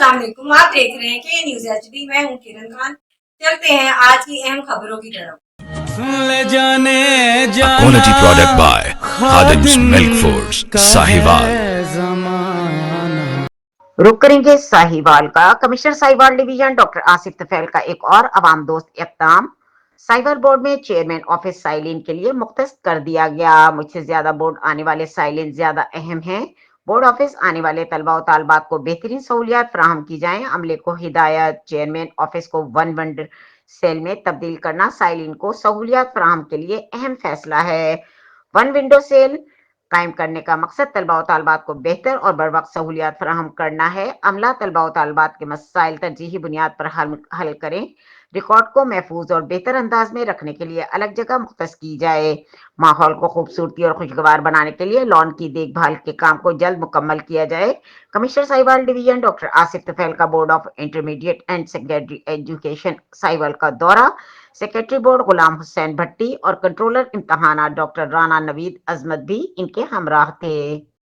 अस्सलाम वालेकुम। आप देख रहे हैं के न्यूज़ एचडी। मैं हूं किरण खान। चलते हैं आज की अहम खबरों की तरफ। ले जाने A जाना quality product by Khadim's Milk Foods, Sahiwal. जमाना। रुक करेंगे साहिवाल का। Commissioner Sahiwal division doctor Asif Tufail का एक और अवाम दोस्त इक़दाम। साहिवाल बोर्ड में चेयरमैन ऑफिस साइलिन के लिए मुख्तस कर दिया गया। मुझसे ज्यादा बोर्ड आने वाले साइलिन ज्यादा अहम हैं। बोर्ड ऑफिस आने वाले तलबा और तालबात को बेहतरीन सहूलियात फराहम की जाएं। अमले को हिदायत। चेयरमैन ऑफिस को वन विंडो सेल में तब्दील करना साइलिन को सहूलियात फराहम के लिए अहम फैसला है। वन विंडो सेल कायम करने का मकसद तलबा और तालबात को बेहतर और बर वक्त सहूलियात फराहम करना है। अमला तलबा और तालबात के मसाइल तरजीही बुनियाद पर हल करें। रिकॉर्ड को महफूज और बेहतर अंदाज में रखने के लिए अलग जगह मुख्तस की जाए। माहौल को खूबसूरती और खुशगवार बनाने के लिए लॉन की देखभाल के काम को जल्द मुकम्मल किया जाए। Commissioner Sahiwal division doctor Asif Tufail का board of intermediate and secondary education Sahiwal का दौरा। सेक्रेटरी बोर्ड गुलाम हुसैन भट्टी और कंट्रोलर इम्तहानात डॉक्टर राना नवीद अजमत भी इनके हमराह थे।